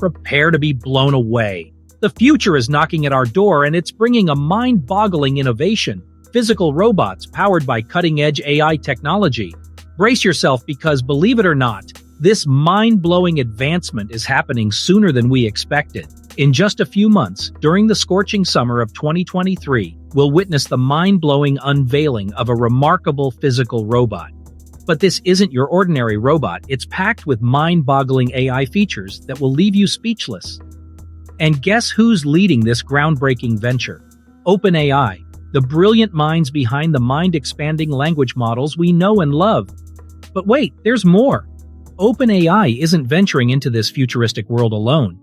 Prepare to be blown away. The future is knocking at our door, and it's bringing a mind-boggling innovation: physical robots powered by cutting-edge AI technology. Brace yourself because, believe it or not, this mind-blowing advancement is happening sooner than we expected. In just a few months, during the scorching summer of 2023, we'll witness the mind-blowing unveiling of a remarkable physical robot. But this isn't your ordinary robot. It's packed with mind-boggling AI features that will leave you speechless. And guess who's leading this groundbreaking venture? OpenAI, the brilliant minds behind the mind-expanding language models we know and love. But wait, there's more. OpenAI isn't venturing into this futuristic world alone.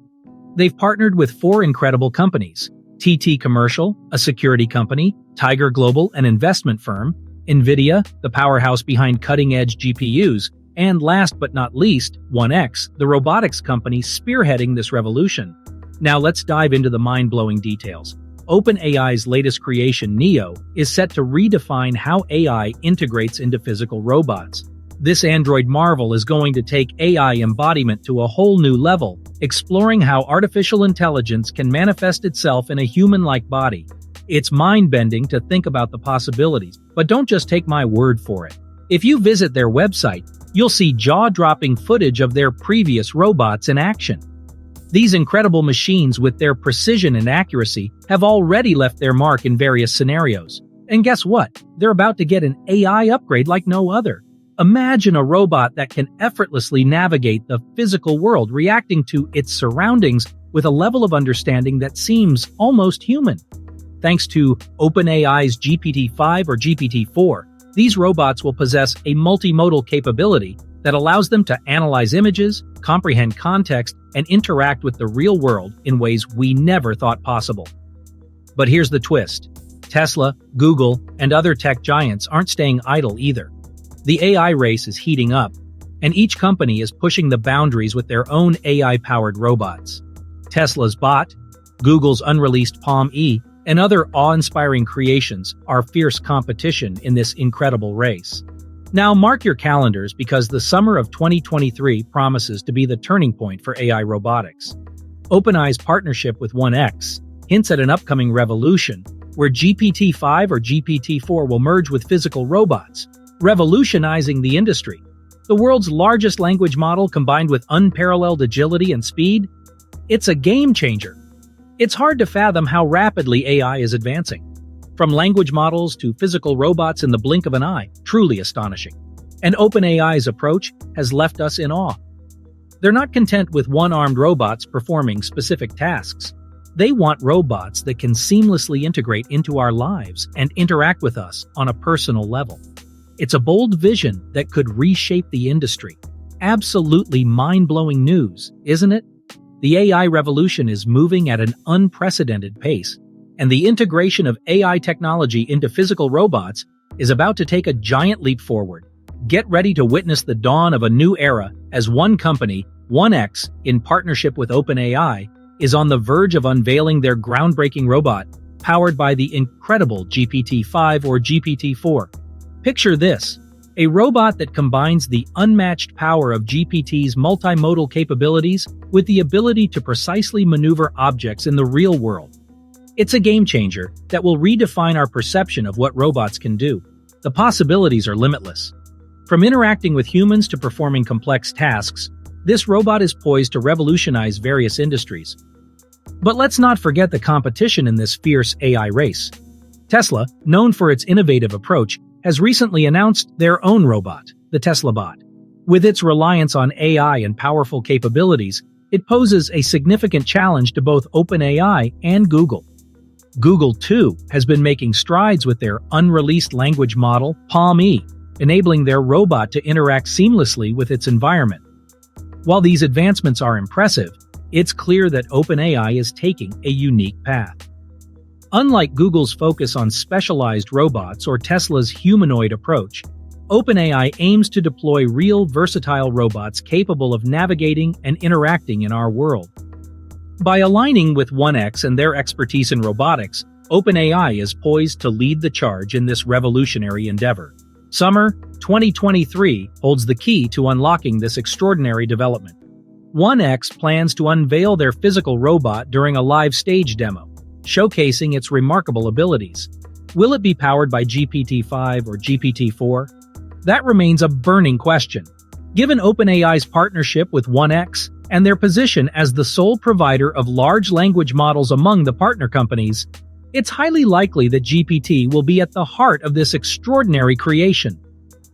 They've partnered with 4 incredible companies: TT Commercial, a security company; Tiger Global, an investment firm; NVIDIA, the powerhouse behind cutting-edge GPUs; and last but not least, 1X, the robotics company spearheading this revolution. Now let's dive into the mind-blowing details. OpenAI's latest creation, Neo, is set to redefine how AI integrates into physical robots. This android marvel is going to take AI embodiment to a whole new level, exploring how artificial intelligence can manifest itself in a human-like body. It's mind-bending to think about the possibilities, but don't just take my word for it. If you visit their website, you'll see jaw-dropping footage of their previous robots in action. These incredible machines, with their precision and accuracy, have already left their mark in various scenarios. And guess what? They're about to get an AI upgrade like no other. Imagine a robot that can effortlessly navigate the physical world, reacting to its surroundings with a level of understanding that seems almost human. Thanks to OpenAI's GPT-5 or GPT-4, these robots will possess a multimodal capability that allows them to analyze images, comprehend context, and interact with the real world in ways we never thought possible. But here's the twist. Tesla, Google, and other tech giants aren't staying idle either. The AI race is heating up, and each company is pushing the boundaries with their own AI-powered robots. Tesla's Bot, Google's unreleased Palm E, and other awe-inspiring creations are fierce competition in this incredible race. Now mark your calendars, because the summer of 2023 promises to be the turning point for AI robotics. OpenAI's partnership with 1X hints at an upcoming revolution where GPT-5 or GPT-4 will merge with physical robots, revolutionizing the industry. The world's largest language model combined with unparalleled agility and speed? It's a game changer. It's hard to fathom how rapidly AI is advancing. From language models to physical robots in the blink of an eye, truly astonishing. And OpenAI's approach has left us in awe. They're not content with one-armed robots performing specific tasks. They want robots that can seamlessly integrate into our lives and interact with us on a personal level. It's a bold vision that could reshape the industry. Absolutely mind-blowing news, isn't it? The AI revolution is moving at an unprecedented pace, and the integration of AI technology into physical robots is about to take a giant leap forward. Get ready to witness the dawn of a new era as one company, 1X, in partnership with OpenAI, is on the verge of unveiling their groundbreaking robot, powered by the incredible GPT-5 or GPT-4. Picture this: a robot that combines the unmatched power of GPT's multimodal capabilities with the ability to precisely maneuver objects in the real world. It's a game changer that will redefine our perception of what robots can do. The possibilities are limitless. From interacting with humans to performing complex tasks, this robot is poised to revolutionize various industries. But let's not forget the competition in this fierce AI race. Tesla, known for its innovative approach, has recently announced their own robot, the Tesla Bot. With its reliance on AI and powerful capabilities, it poses a significant challenge to both OpenAI and Google. Google, too, has been making strides with their unreleased language model, Palm E, enabling their robot to interact seamlessly with its environment. While these advancements are impressive, it's clear that OpenAI is taking a unique path. Unlike Google's focus on specialized robots or Tesla's humanoid approach, OpenAI aims to deploy real, versatile robots capable of navigating and interacting in our world. By aligning with 1X and their expertise in robotics, OpenAI is poised to lead the charge in this revolutionary endeavor. Summer 2023 holds the key to unlocking this extraordinary development. 1X plans to unveil their physical robot during a live stage demo, showcasing its remarkable abilities. Will it be powered by GPT-5 or GPT-4? That remains a burning question. Given OpenAI's partnership with 1X and their position as the sole provider of large language models among the partner companies, it's highly likely that GPT will be at the heart of this extraordinary creation.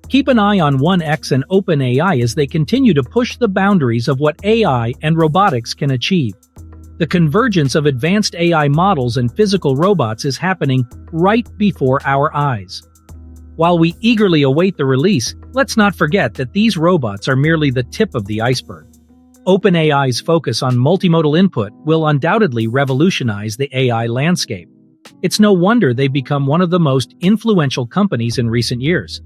Keep an eye on 1X and OpenAI as they continue to push the boundaries of what AI and robotics can achieve. The convergence of advanced AI models and physical robots is happening right before our eyes. While we eagerly await the release, let's not forget that these robots are merely the tip of the iceberg. OpenAI's focus on multimodal input will undoubtedly revolutionize the AI landscape. It's no wonder they've become one of the most influential companies in recent years.